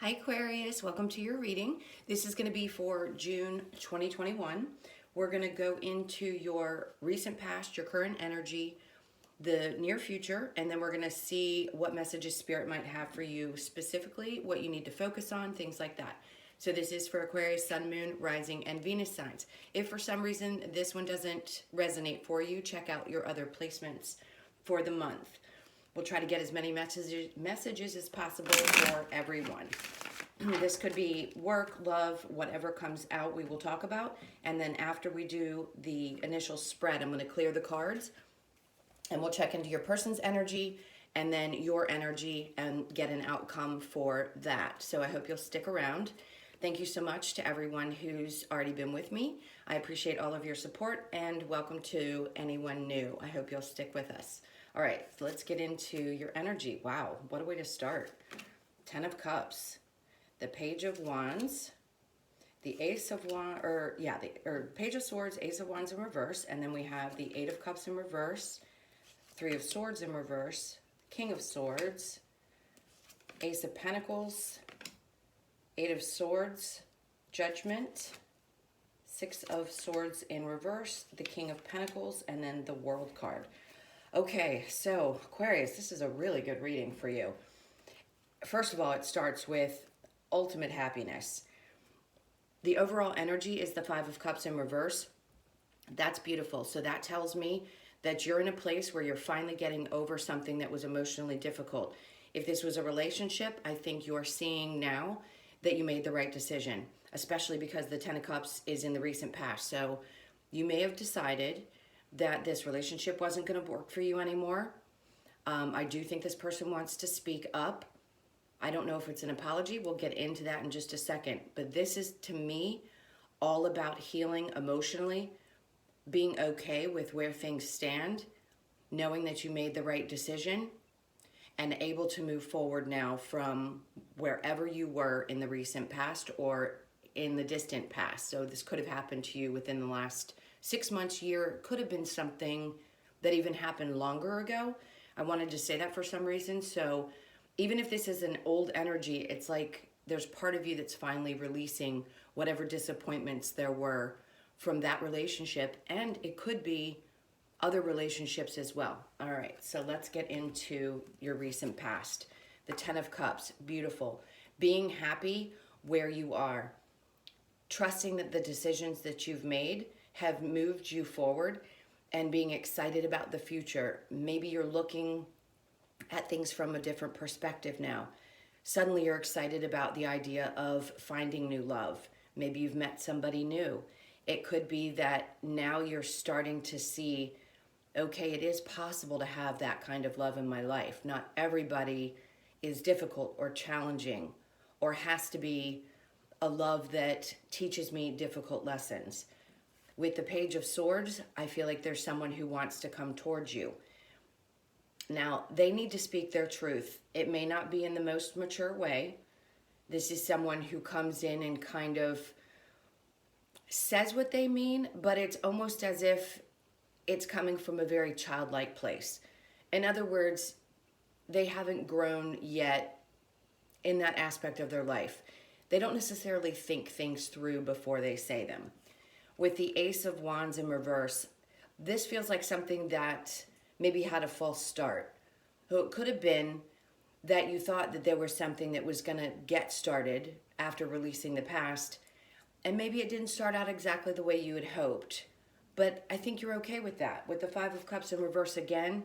Hi Aquarius, welcome to your reading. This is going to be for June 2021. We're going to go into your recent past, your current energy, the near future, and then we're going to see what messages Spirit might have for you specifically, what you need to focus on, things like that. So this is for Aquarius, Sun, Moon, Rising, and Venus signs. If for some reason this one doesn't resonate for you, check out your other placements for the month. We'll try to get as many messages as possible for everyone. This could be work, love, whatever comes out we will talk about. And then after we do the initial spread, I'm going to clear the cards and we'll check into your person's energy and then your energy and get an outcome for that. So I hope you'll stick around. Thank you so much to everyone who's already been with me. I appreciate all of your support and welcome to anyone new. I hope you'll stick with us. All right, so let's get into your energy. Wow, what a way to start. 10 of Cups, the Page of Wands, the Ace of Wands, Page of Swords, Ace of Wands in reverse, and then we have the 8 of Cups in reverse, 3 of Swords in reverse, King of Swords, Ace of Pentacles, 8 of Swords, Judgment, 6 of Swords in reverse, the King of Pentacles, and then the World card. Okay, so Aquarius, this is a really good reading for you. First of all, it starts with ultimate happiness. The overall energy is the 5 of Cups in reverse. That's beautiful. So that tells me that you're in a place where you're finally getting over something that was emotionally difficult. If this was a relationship, I think you're seeing now that you made the right decision, especially because the 10 of Cups is in the recent past. So you may have decided that this relationship wasn't going to work for you anymore. I do think this person wants to speak up. I don't know if it's an apology. We'll get into that in just a second. But this is, to me, all about healing emotionally, being okay with where things stand, knowing that you made the right decision, and able to move forward now from wherever you were in the recent past or in the distant past. So this could have happened to you within the last 6 months, year. Could have been something that even happened longer ago. I wanted to say that for some reason. So even if this is an old energy, it's like there's part of you that's finally releasing whatever disappointments there were from that relationship. And it could be other relationships as well. All right, so let's get into your recent past. The 10 of Cups, beautiful. Being happy where you are. Trusting that the decisions that you've made have moved you forward and being excited about the future. Maybe you're looking at things from a different perspective now. Suddenly you're excited about the idea of finding new love. Maybe you've met somebody new. It could be that now you're starting to see, okay, it is possible to have that kind of love in my life. Not everybody is difficult or challenging or has to be a love that teaches me difficult lessons. With the Page of Swords, I feel like there's someone who wants to come towards you. Now, they need to speak their truth. It may not be in the most mature way. This is someone who comes in and kind of says what they mean, but it's almost as if it's coming from a very childlike place. In other words, they haven't grown yet in that aspect of their life. They don't necessarily think things through before they say them. With the Ace of Wands in reverse, this feels like something that maybe had a false start. So it could have been that you thought that there was something that was going to get started after releasing the past, and maybe it didn't start out exactly the way you had hoped. But I think you're okay with that. With the 5 of Cups in reverse again,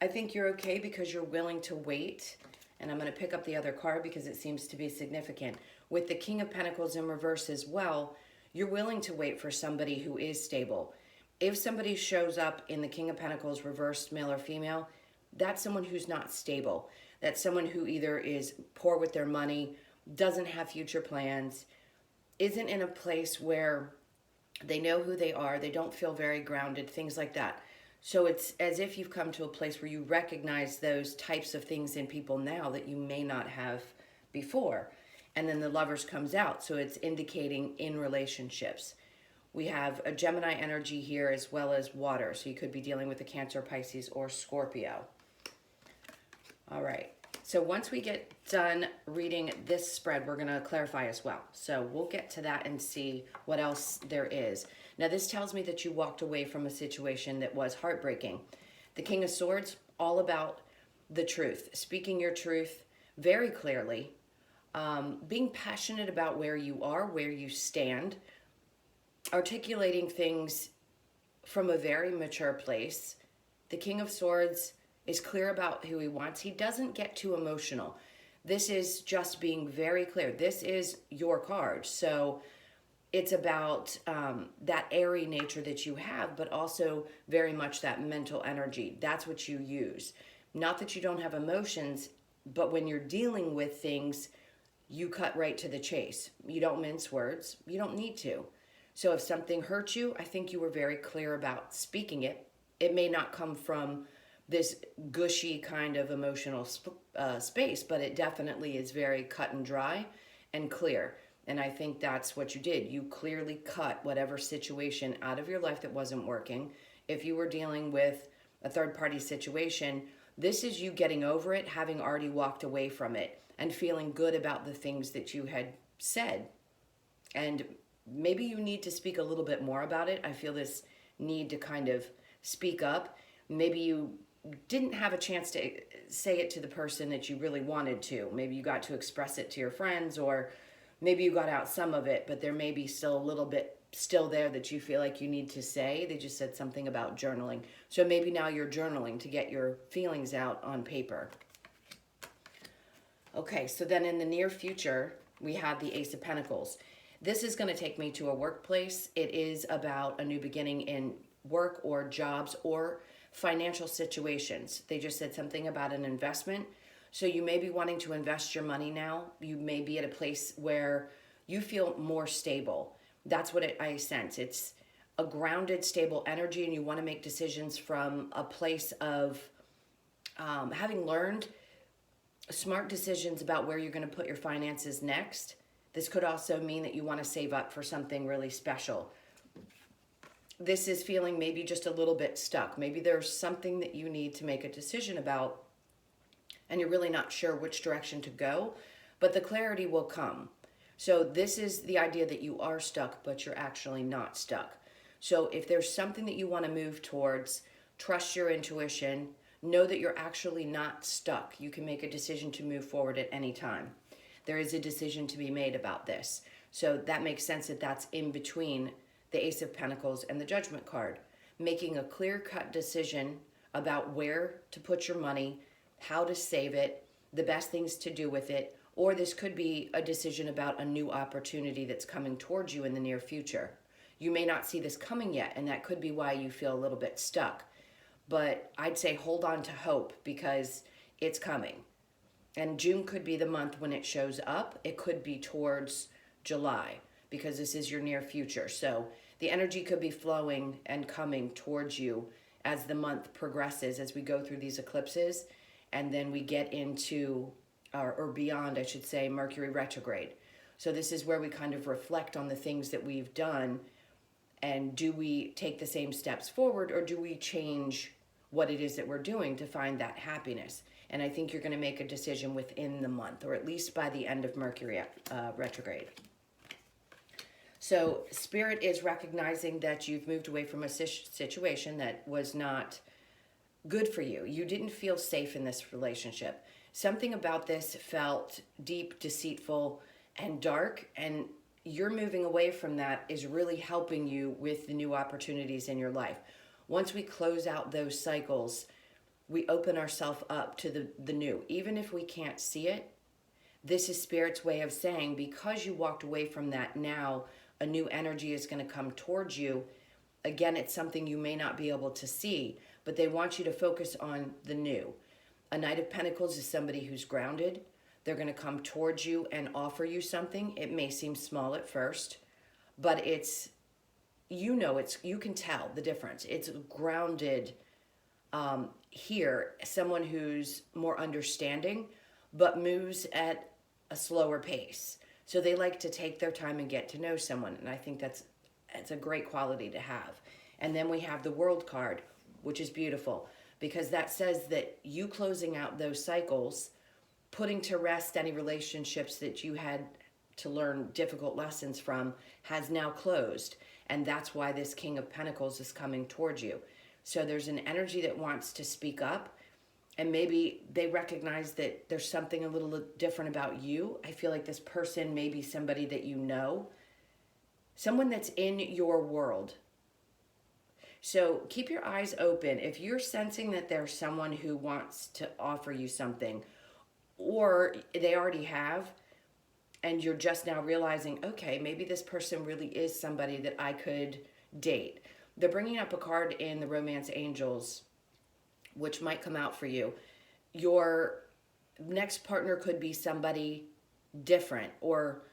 I think you're okay because you're willing to wait. And I'm going to pick up the other card because it seems to be significant. With the King of Pentacles in reverse as well, you're willing to wait for somebody who is stable. If somebody shows up in the King of Pentacles reversed, male or female, that's someone who's not stable. That's someone who either is poor with their money, doesn't have future plans, isn't in a place where they know who they are, they don't feel very grounded, things like that. So it's as if you've come to a place where you recognize those types of things in people now that you may not have before. And then the Lovers comes out, so it's indicating in relationships. We have a Gemini energy here as well as water, so you could be dealing with a Cancer, Pisces, or Scorpio. All right, So once we get done reading this spread, we're going to clarify as well. So we'll get to that and see what else there is. Now this tells me that you walked away from a situation that was heartbreaking. The King of Swords, all about the truth, speaking your truth very clearly, being passionate about where you are, where you stand, articulating things from a very mature place. The King of Swords is clear about who he wants. He doesn't get too emotional. This is just being very clear. This is your card. So it's about that airy nature that you have, but also very much that mental energy. That's what you use. Not that you don't have emotions, but when you're dealing with things, you cut right to the chase. You don't mince words. You don't need to. So if something hurt you, I think you were very clear about speaking it. It may not come from this gushy kind of emotional space, but it definitely is very cut and dry and clear. And I think that's what you did. You clearly cut whatever situation out of your life that wasn't working. If you were dealing with a third-party situation, this is you getting over it, having already walked away from it, and feeling good about the things that you had said. And maybe you need to speak a little bit more about it. I feel this need to kind of speak up. Maybe you didn't have a chance to say it to the person that you really wanted to. Maybe you got to express it to your friends, or maybe you got out some of it, but there may be still a little bit still there that you feel like you need to say. They just said something about journaling. So maybe now you're journaling to get your feelings out on paper. Okay, so then in the near future, we have the Ace of Pentacles. This is going to take me to a workplace. It is about a new beginning in work or jobs or financial situations. They just said something about an investment. So you may be wanting to invest your money now. You may be at a place where you feel more stable. That's what I sense. It's a grounded, stable energy, and you want to make decisions from a place of having learned smart decisions about where you're going to put your finances next. This could also mean that you want to save up for something really special. This is feeling maybe just a little bit stuck. Maybe there's something that you need to make a decision about, and you're really not sure which direction to go, but the clarity will come. So this is the idea that you are stuck, but you're actually not stuck. So if there's something that you want to move towards, trust your intuition. Know that you're actually not stuck. You can make a decision to move forward at any time. There is a decision to be made about this. So that makes sense that that's in between the Ace of Pentacles and the Judgment card. Making a clear-cut decision about where to put your money, how to save it, the best things to do with it, or this could be a decision about a new opportunity that's coming towards you in the near future. You may not see this coming yet, and that could be why you feel a little bit stuck. But I'd say hold on to hope, because it's coming. And June could be the month when it shows up. It could be towards July, because this is your near future. So the energy could be flowing and coming towards you as the month progresses, as we go through these eclipses, and then we get into, or beyond, I should say, Mercury retrograde. So this is where we kind of reflect on the things that we've done, and do we take the same steps forward, or do we change what it is that we're doing to find that happiness? And I think you're going to make a decision within the month, or at least by the end of Mercury retrograde. So Spirit is recognizing that you've moved away from a situation that was not good for you. You didn't feel safe in this relationship. Something about this felt deep, deceitful, and dark, and you're moving away from that is really helping you with the new opportunities in your life. Once we close out those cycles, we open ourselves up to the new. Even if we can't see it, this is Spirit's way of saying, because you walked away from that, now a new energy is going to come towards you. Again, it's something you may not be able to see, but they want you to focus on the new. A Knight of Pentacles is somebody who's grounded. They're going to come towards you and offer you something. It may seem small at first, but it's, you can tell the difference. It's grounded here. Someone who's more understanding, but moves at a slower pace. So they like to take their time and get to know someone. And I think that's a great quality to have. And then we have the World card, which is beautiful, because that says that you closing out those cycles putting to rest any relationships that you had to learn difficult lessons from has now closed. And that's why this King of Pentacles is coming towards you. So there's an energy that wants to speak up, and maybe they recognize that there's something a little different about you. I feel like this person may be somebody that you know, someone that's in your world. So keep your eyes open. If you're sensing that there's someone who wants to offer you something, or they already have, and you're just now realizing, okay, maybe this person really is somebody that I could date. They're bringing up a card in the Romance Angels, which might come out for you. Your next partner could be somebody different or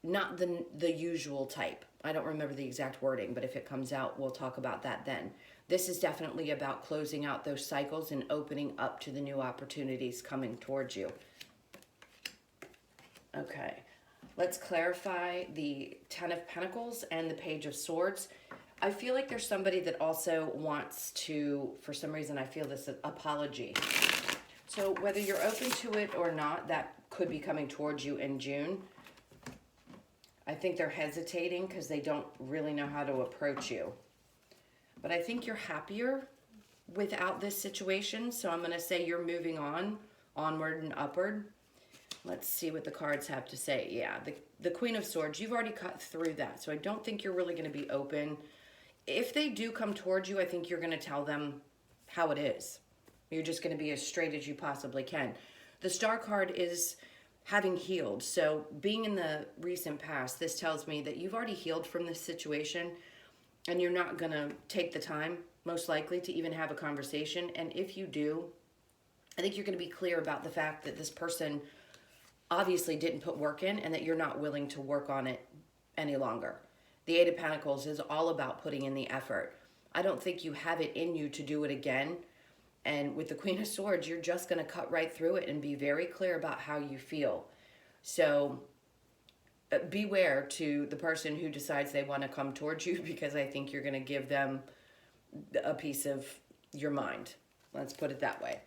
not the usual type. I don't remember the exact wording, but if it comes out, we'll talk about that then. This is definitely about closing out those cycles and opening up to the new opportunities coming towards you. Okay, let's clarify the Ten of Pentacles and the Page of Swords. I feel like there's somebody that also wants to, for some reason, I feel this apology. So whether you're open to it or not, that could be coming towards you in June. I think they're hesitating because they don't really know how to approach you. But I think you're happier without this situation. So I'm going to say you're moving on, onward and upward. Let's see what the cards have to say. Yeah, the Queen of Swords, you've already cut through that. So I don't think you're really going to be open. If they do come towards you, I think you're going to tell them how it is. You're just going to be as straight as you possibly can. The Star card is having healed. So being in the recent past, this tells me that you've already healed from this situation, and you're not going to take the time, most likely, to even have a conversation. And if you do, I think you're going to be clear about the fact that this person obviously didn't put work in and that you're not willing to work on it any longer. The Eight of Pentacles is all about putting in the effort. I don't think you have it in you to do it again. And with the Queen of Swords, you're just going to cut right through it and be very clear about how you feel. So beware to the person who decides they want to come towards you, because I think you're going to give them a piece of your mind. Let's put it that way.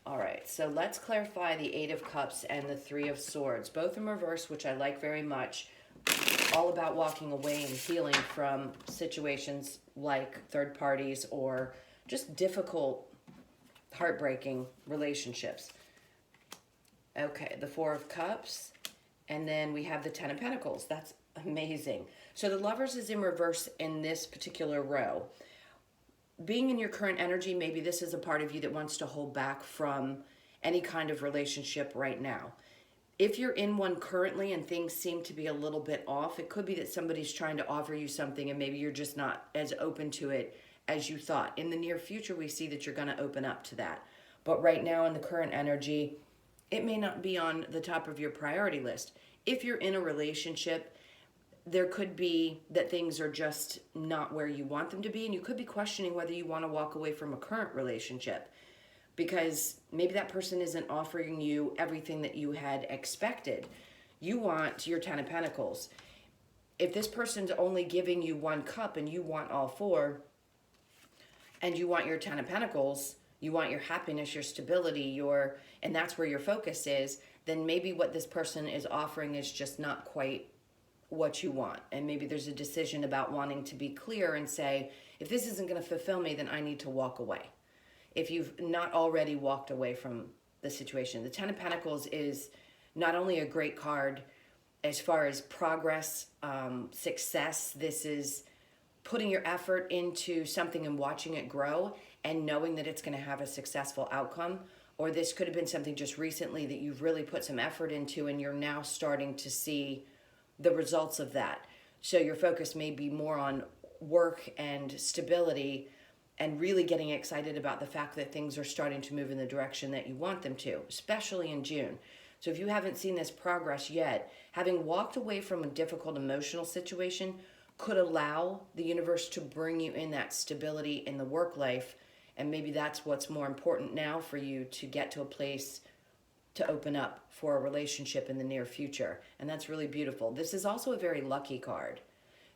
All right, so let's clarify the Eight of Cups and the Three of Swords. Both in reverse, which I like very much. All about walking away and healing from situations like third parties or just difficult, heartbreaking relationships. Okay, the Four of Cups, and then we have the Ten of Pentacles. That's amazing. So the Lovers is in reverse in this particular row. Being in your current energy, maybe this is a part of you that wants to hold back from any kind of relationship right now. If you're in one currently and things seem to be a little bit off, it could be that somebody's trying to offer you something and maybe you're just not as open to it as you thought. In the near future, we see that you're going to open up to that. But right now in the current energy, it may not be on the top of your priority list. If you're in a relationship, there could be that things are just not where you want them to be, and you could be questioning whether you want to walk away from a current relationship because maybe that person isn't offering you everything that you had expected. You want your Ten of Pentacles. If this person's only giving you one cup and you want all four, and you want your Ten of Pentacles, you want your happiness, your stability, and that's where your focus is, then maybe what this person is offering is just not quite what you want. And maybe there's a decision about wanting to be clear and say, if this isn't going to fulfill me, then I need to walk away. If you've not already walked away from the situation. The Ten of Pentacles is not only a great card as far as progress, success. This is putting your effort into something and watching it grow and knowing that it's going to have a successful outcome. Or this could have been something just recently that you've really put some effort into and you're now starting to see the results of that. So your focus may be more on work and stability and really getting excited about the fact that things are starting to move in the direction that you want them to, especially in June. So if you haven't seen this progress yet, having walked away from a difficult emotional situation could allow the universe to bring you in that stability in the work life. And maybe that's what's more important now for you to get to a place to open up for a relationship in the near future. And that's really beautiful. This is also a very lucky card.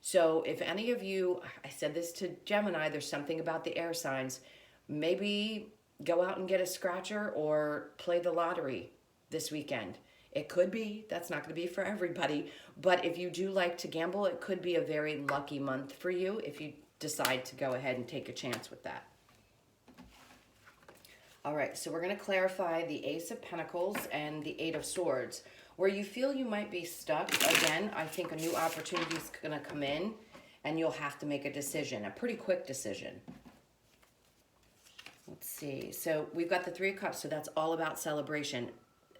So if any of you, I said this to Gemini, there's something about the air signs, maybe go out and get a scratcher or play the lottery this weekend. It could be, that's not going to be for everybody, but if you do like to gamble, it could be a very lucky month for you if you decide to go ahead and take a chance with that. All right, so we're going to clarify the Ace of Pentacles and the Eight of Swords. Where you feel you might be stuck, again, I think a new opportunity is going to come in and you'll have to make a decision, a pretty quick decision. Let's see. So we've got the Three of Cups, so that's all about celebration.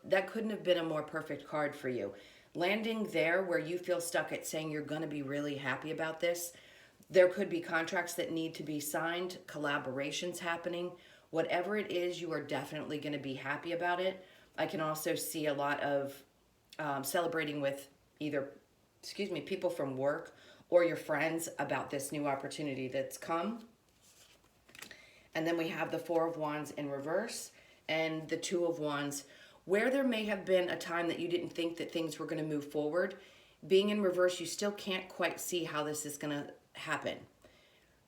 That couldn't have been a more perfect card for you. Landing there where you feel stuck at saying you're going to be really happy about this. There could be contracts that need to be signed, collaborations happening. Whatever it is, you are definitely going to be happy about it. I can also see a lot of celebrating with either, people from work or your friends about this new opportunity that's come. And then we have the Four of Wands in reverse and the Two of Wands, where there may have been a time that you didn't think that things were going to move forward. Being in reverse, you still can't quite see how this is going to happen.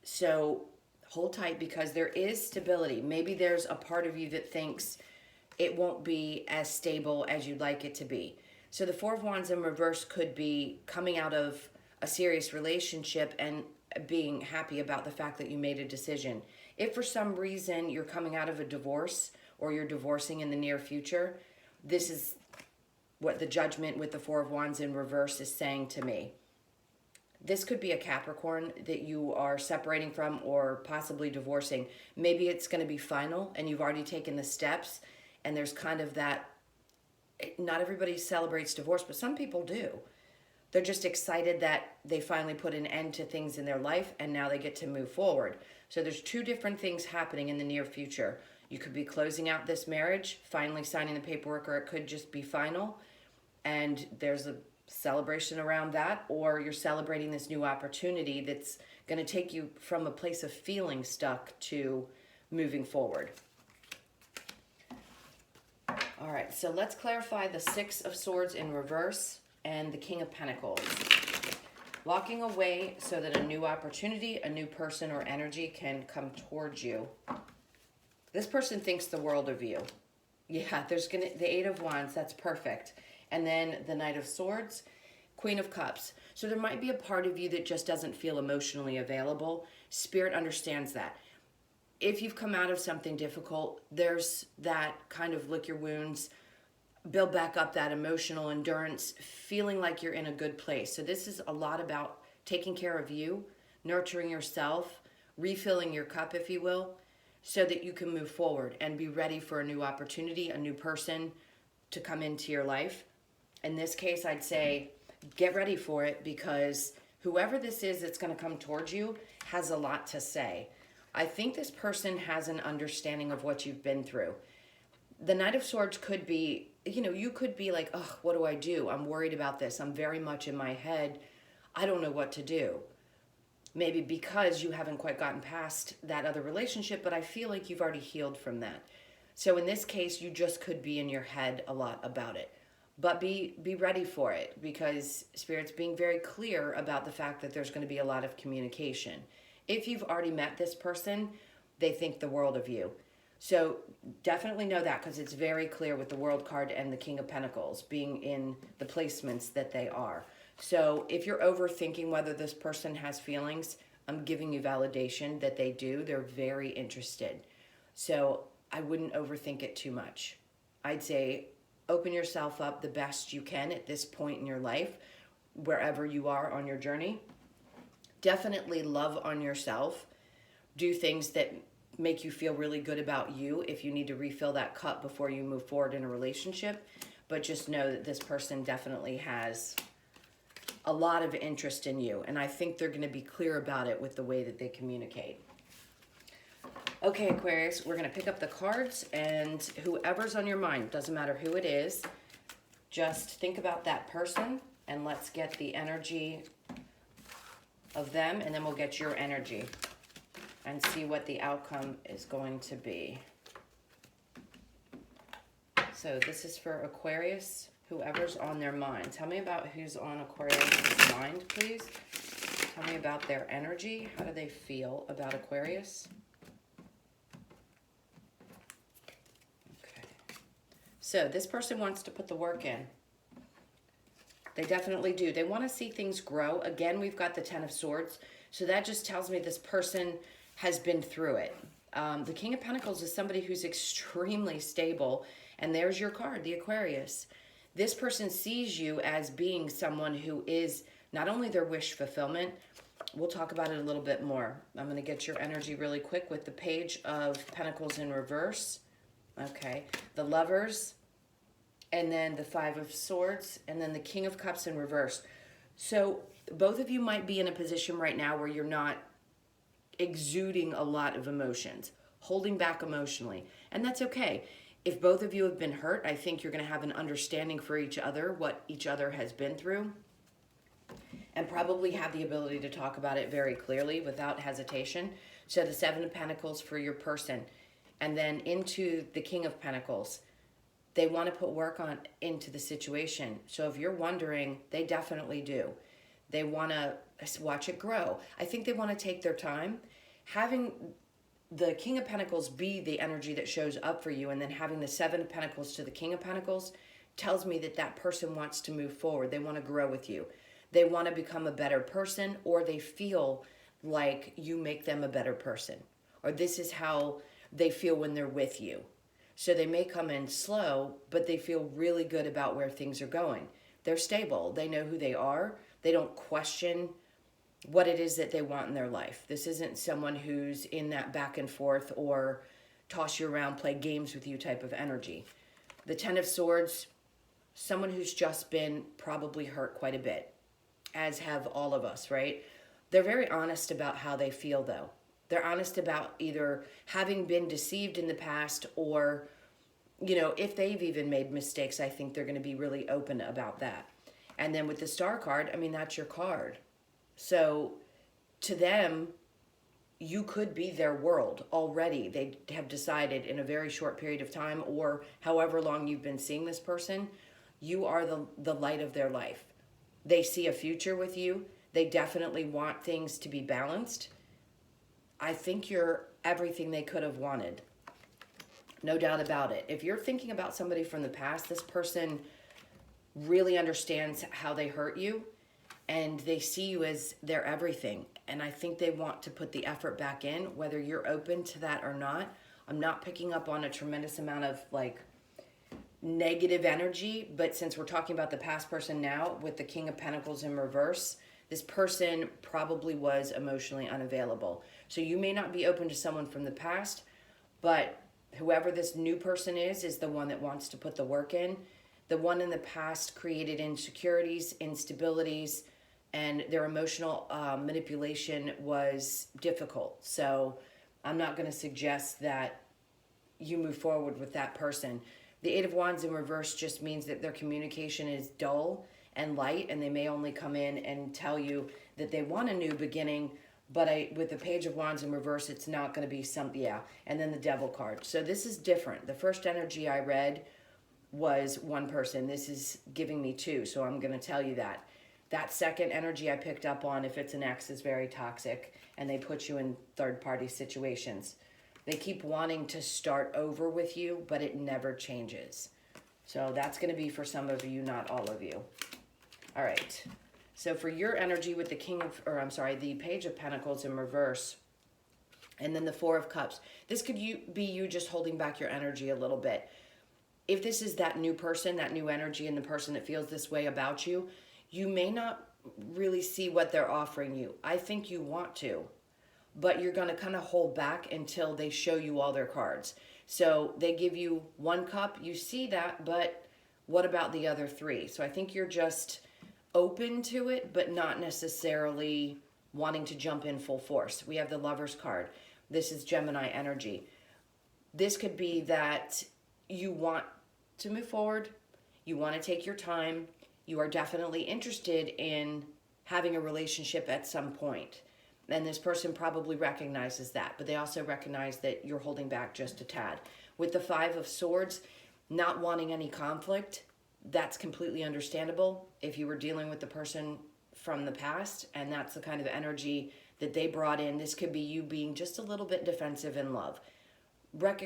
So hold tight because there is stability. Maybe there's a part of you that thinks it won't be as stable as you'd like it to be. So the Four of Wands in reverse could be coming out of a serious relationship and being happy about the fact that you made a decision. If for some reason you're coming out of a divorce or you're divorcing in the near future, this is what the Judgment with the Four of Wands in reverse is saying to me. This could be a Capricorn that you are separating from or possibly divorcing. Maybe it's going to be final and you've already taken the steps, and there's kind of that, not everybody celebrates divorce, but some people do. They're just excited that they finally put an end to things in their life and now they get to move forward. So there's two different things happening in the near future. You could be closing out this marriage, finally signing the paperwork, or it could just be final. And there's a celebration around that, or you're celebrating this new opportunity that's going to take you from a place of feeling stuck to moving forward. All right, so let's clarify the Six of Swords in reverse and the King of Pentacles. Walking away so that a new opportunity, a new person or energy can come towards you. This person thinks the world of you. Yeah, the Eight of Wands, that's perfect. And then the Knight of Swords, Queen of Cups. So there might be a part of you that just doesn't feel emotionally available. Spirit understands that. If you've come out of something difficult, there's that kind of lick your wounds, build back up that emotional endurance, feeling like you're in a good place. So this is a lot about taking care of you, nurturing yourself, refilling your cup, if you will, so that you can move forward and be ready for a new opportunity, a new person to come into your life. In this case, I'd say get ready for it, because whoever this is that's going to come towards you has a lot to say. I think this person has an understanding of what you've been through. The Knight of Swords could be, you could be like, oh, what do I do? I'm worried about this. I'm very much in my head. I don't know what to do. Maybe because you haven't quite gotten past that other relationship, but I feel like you've already healed from that. So in this case, you just could be in your head a lot about it. But be ready for it, because Spirit's being very clear about the fact that there's going to be a lot of communication. If you've already met this person, they think the world of you. So definitely know that, because it's very clear with the World card and the King of Pentacles being in the placements that they are. So if you're overthinking whether this person has feelings, I'm giving you validation that they do. They're very interested. So I wouldn't overthink it too much. I'd say open yourself up the best you can at this point in your life, wherever you are on your journey. Definitely love on yourself. Do things that make you feel really good about you if you need to refill that cup before you move forward in a relationship. But just know that this person definitely has a lot of interest in you, and I think they're going to be clear about it with the way that they communicate. Okay, Aquarius, we're going to pick up the cards, and whoever's on your mind, doesn't matter who it is, just think about that person, and let's get the energy of them, and then we'll get your energy and see what the outcome is going to be. So this is for Aquarius, whoever's on their mind. Tell me about who's on Aquarius' mind, please. Tell me about their energy. How do they feel about Aquarius? So this person wants to put the work in. They definitely do. They want to see things grow. Again, we've got the Ten of Swords. So that just tells me this person has been through it. The King of Pentacles is somebody who's extremely stable. And there's your card, the Aquarius. This person sees you as being someone who is not only their wish fulfillment. We'll talk about it a little bit more. I'm going to get your energy really quick with the Page of Pentacles in reverse. Okay. The Lovers. And then the Five of Swords, and then the King of Cups in reverse. So both of you might be in a position right now where you're not exuding a lot of emotions, holding back emotionally. And that's okay. If both of you have been hurt, I think you're going to have an understanding for each other, what each other has been through, and probably have the ability to talk about it very clearly without hesitation. So the Seven of Pentacles for your person, and then into the King of Pentacles. They want to put work on into the situation. So if you're wondering, they definitely do. They want to watch it grow. I think they want to take their time. Having the King of Pentacles be the energy that shows up for you, and then having the Seven of Pentacles to the King of Pentacles tells me that that person wants to move forward. They want to grow with you. They want to become a better person, or they feel like you make them a better person. Or this is how they feel when they're with you. So they may come in slow, but they feel really good about where things are going. They're stable. They know who they are. They don't question what it is that they want in their life. This isn't someone who's in that back and forth or toss you around, play games with you type of energy. The Ten of Swords, someone who's just been probably hurt quite a bit, as have all of us, right? They're very honest about how they feel, though. They're honest about either having been deceived in the past or, you know, if they've even made mistakes, I think they're going to be really open about that. And then with the Star card, I mean, that's your card. So to them, you could be their world already. They have decided in a very short period of time, or however long you've been seeing this person, you are the light of their life. They see a future with you. They definitely want things to be balanced. I think you're everything they could have wanted. No doubt about it. If you're thinking about somebody from the past, this person really understands how they hurt you, and they see you as their everything. And I think they want to put the effort back in, whether you're open to that or not. I'm not picking up on a tremendous amount of like negative energy, but since we're talking about the past person now with the King of Pentacles in reverse, this person probably was emotionally unavailable. So you may not be open to someone from the past, but whoever this new person is the one that wants to put the work in. The one in the past created insecurities, instabilities, and their emotional manipulation was difficult. So I'm not going to suggest that you move forward with that person. The Eight of Wands in reverse just means that their communication is dull and light, and they may only come in and tell you that they want a new beginning, but with the Page of Wands in reverse, it's not going to be something, yeah. And then the Devil card. So this is different. The first energy I read was one person. This is giving me two, so I'm going to tell you that. That second energy I picked up on, if it's an ex, is very toxic, and they put you in third-party situations. They keep wanting to start over with you, but it never changes. So that's going to be for some of you, not all of you. All right. So for your energy with the the Page of Pentacles in reverse, and then the Four of Cups, this could be you just holding back your energy a little bit. If this is that new person, that new energy, and the person that feels this way about you, you may not really see what they're offering you. I think you want to, but you're going to kind of hold back until they show you all their cards. So they give you one cup, you see that, but what about the other three? So I think you're just open to it, but not necessarily wanting to jump in full force. We have the Lovers card. This is Gemini energy. This could be that you want to move forward, you want to take your time, you are definitely interested in having a relationship at some point. And this person probably recognizes that, but they also recognize that you're holding back just a tad. With the Five of Swords, not wanting any conflict, that's completely understandable if you were dealing with the person from the past, and that's the kind of energy that they brought in. This could be you being just a little bit defensive in love.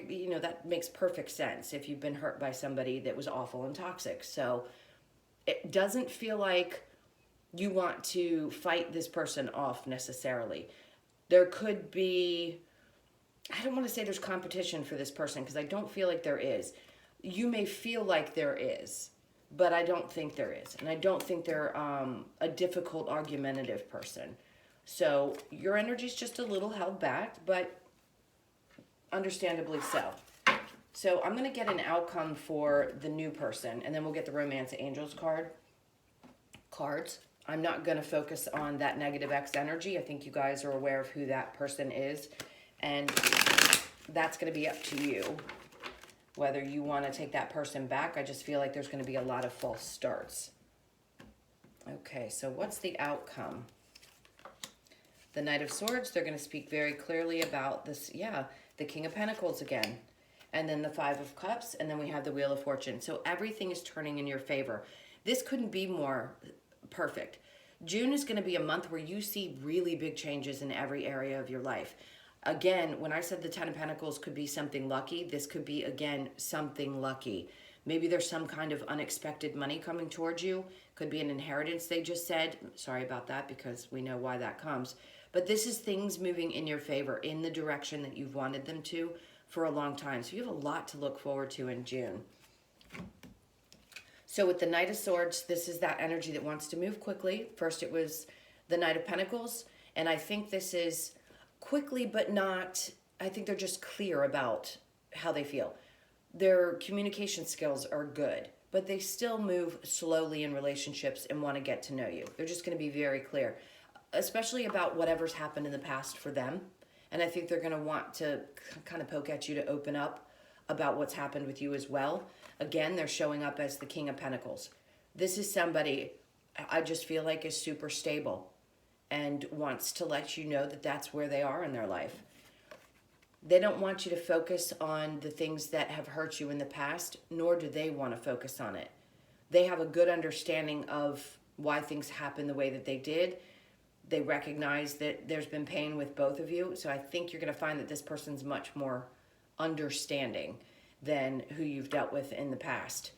you know, that makes perfect sense if you've been hurt by somebody that was awful and toxic. So it doesn't feel like you want to fight this person off necessarily. There could be, I don't want to say there's competition for this person because I don't feel like there is. You may feel like there is, but I don't think there is. And I don't think they're a difficult, argumentative person. So your energy's just a little held back, but understandably so. So I'm going to get an outcome for the new person, and then we'll get the Romance Angels cards. I'm not going to focus on that negative X energy. I think you guys are aware of who that person is, and that's going to be up to you, whether you want to take that person back. I just feel like there's going to be a lot of false starts. Okay, so what's the outcome? The Knight of Swords, they're going to speak very clearly about this, the King of Pentacles again. And then the Five of Cups, and then we have the Wheel of Fortune. So everything is turning in your favor. This couldn't be more perfect. June is going to be a month where you see really big changes in every area of your life. Again, when I said the Ten of Pentacles could be something lucky, this could be, again, something lucky. Maybe there's some kind of unexpected money coming towards you. Could be an inheritance, they just said. Sorry about that, because we know why that comes. But this is things moving in your favor, in the direction that you've wanted them to for a long time. So you have a lot to look forward to in June. So with the Knight of Swords, this is that energy that wants to move quickly. First it was the Knight of Pentacles, and I think this is quickly, but not, I think they're just clear about how they feel. Their communication skills are good, but they still move slowly in relationships and want to get to know you. They're just going to be very clear, especially about whatever's happened in the past for them. And I think they're going to want to kind of poke at you to open up about what's happened with you as well. Again, they're showing up as the King of Pentacles. This is somebody I just feel like is super stable and wants to let you know that that's where they are in their life. They don't want you to focus on the things that have hurt you in the past, nor do they want to focus on it. They have a good understanding of why things happened the way that they did. They recognize that there's been pain with both of you. So I think you're going to find that this person's much more understanding than who you've dealt with in the past.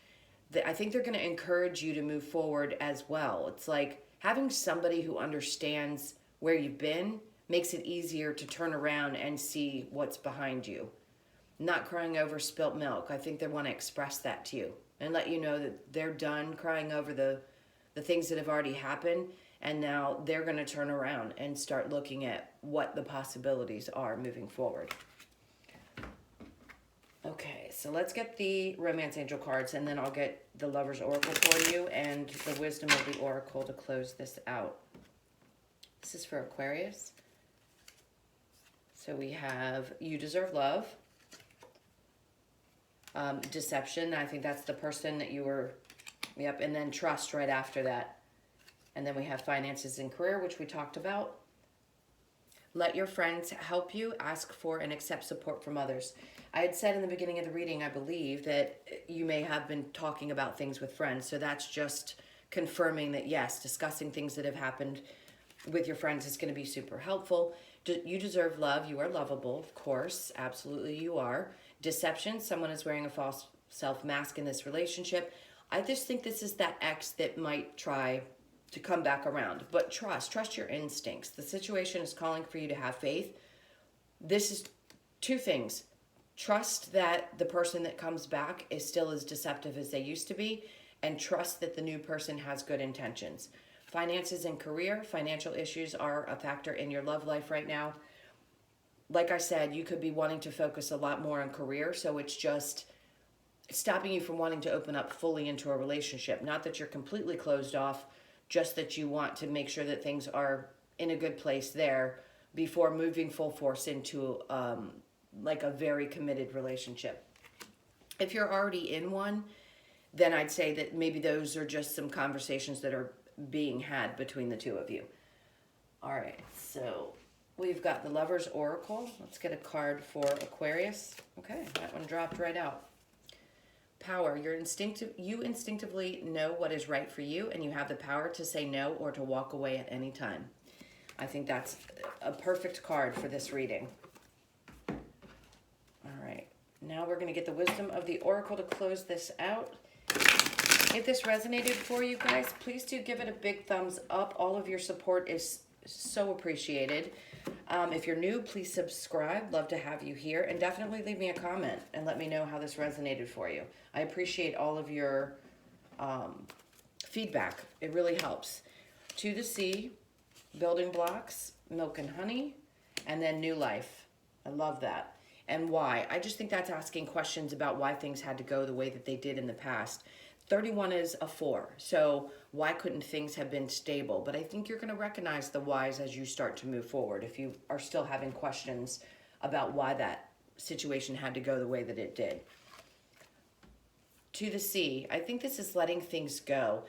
I think they're going to encourage you to move forward as well. It's like having somebody who understands where you've been makes it easier to turn around and see what's behind you. Not crying over spilt milk. I think they want to express that to you and let you know that they're done crying over the things that have already happened. And now they're going to turn around and start looking at what the possibilities are moving forward. Okay, so let's get the Romance Angel cards, and then I'll get the Lover's Oracle for you and the Wisdom of the Oracle to close this out. This is for Aquarius. So we have You Deserve Love. Deception, I think that's the person that you were, and then Trust right after that. And then we have Finances and Career, which we talked about. Let your friends help you, ask for and accept support from others. I had said in the beginning of the reading, I believe, that you may have been talking about things with friends. So that's just confirming that, yes, discussing things that have happened with your friends is going to be super helpful. You deserve love. You are lovable, of course. Absolutely you are. Deception, someone is wearing a false self-mask in this relationship. I just think this is that ex that might try to come back around. But trust your instincts. The situation is calling for you to have faith. This is two things. Trust that the person that comes back is still as deceptive as they used to be, and trust that the new person has good intentions. Finances and career, financial issues are a factor in your love life right now. Like I said, you could be wanting to focus a lot more on career, so it's just stopping you from wanting to open up fully into a relationship. Not that you're completely closed off, just that you want to make sure that things are in a good place there before moving full force into like a very committed relationship. If you're already in one, then I'd say that maybe those are just some conversations that are being had between the two of you. All right, so we've got the Lover's Oracle. Let's get a card for Aquarius. Okay, that one dropped right out. Power. You instinctively know what is right for you, and you have the power to say no or to walk away at any time. I think that's a perfect card for this reading. All right. Now we're going to get the wisdom of the oracle to close this out. If this resonated for you guys, please do give it a big thumbs up. All of your support is so appreciated. If you're new, please subscribe. Love to have you here. And definitely leave me a comment and let me know how this resonated for you. I appreciate all of your feedback. It really helps. To the sea, building blocks, milk and honey, and then new life. I love that. And why? I just think that's asking questions about why things had to go the way that they did in the past. 31 is a 4, so why couldn't things have been stable? But I think you're going to recognize the whys as you start to move forward if you are still having questions about why that situation had to go the way that it did. To the sea, I think this is letting things go.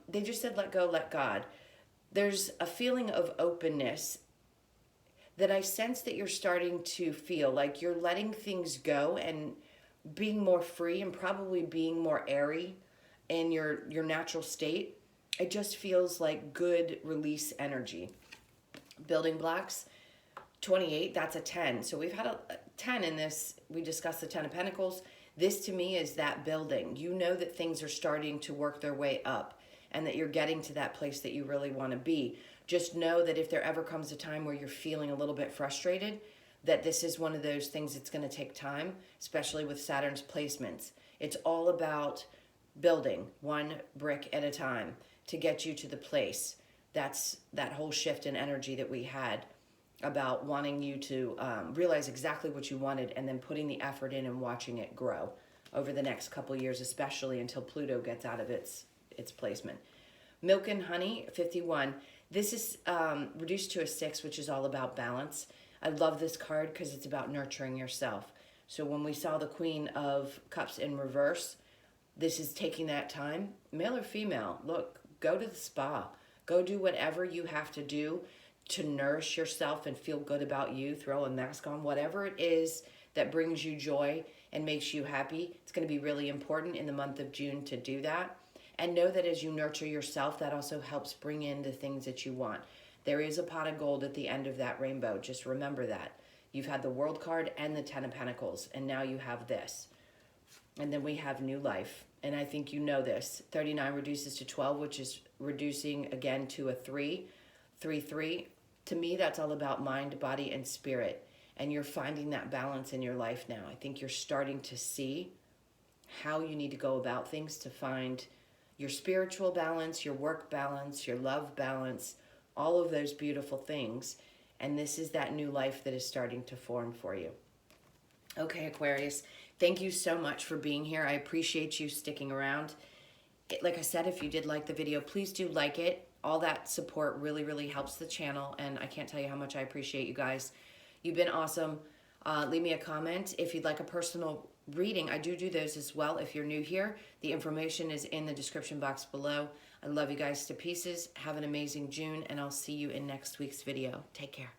They just said let go, let God. There's a feeling of openness that I sense that you're starting to feel like you're letting things go and being more free and probably being more airy in your natural state. It just feels like good release energy. Building blocks, 28, that's a 10. So we've had a 10 in this. We discussed the 10 of Pentacles. This to me is that building. You know that things are starting to work their way up and that you're getting to that place that you really want to be. Just know that if there ever comes a time where you're feeling a little bit frustrated, that this is one of those things that's going to take time, especially with Saturn's placements. It's all about building one brick at a time to get you to the place. That's that whole shift in energy that we had about wanting you to realize exactly what you wanted and then putting the effort in and watching it grow over the next couple years, especially until Pluto gets out of its placement. Milk and honey, 51. This is reduced to a 6, which is all about balance. I love this card because it's about nurturing yourself. So when we saw the Queen of Cups in reverse, this is taking that time, male or female. Look, go to the spa. Go do whatever you have to do to nourish yourself and feel good about you. Throw a mask on, whatever it is that brings you joy and makes you happy. It's going to be really important in the month of June to do that. And know that as you nurture yourself, that also helps bring in the things that you want. There is a pot of gold at the end of that rainbow. Just remember that. You've had the World card and the 10 of Pentacles, and now you have this. And then we have new life. And I think you know this. 39 reduces to 12, which is reducing again to a 3. 3, 3. To me, that's all about mind, body, and spirit. And you're finding that balance in your life now. I think you're starting to see how you need to go about things to find your spiritual balance, your work balance, your love balance, all of those beautiful things. And this is that new life that is starting to form for you. Okay, Aquarius, thank you so much for being here. I appreciate you sticking around. Like I said, if you did like the video, please do like it. All that support really, really helps the channel. And I can't tell you how much I appreciate you guys. You've been awesome. Leave me a comment. If you'd like a personal reading, I do those as well. If you're new here, the information is in the description box below. I love you guys to pieces. Have an amazing June, and I'll see you in next week's video. Take care.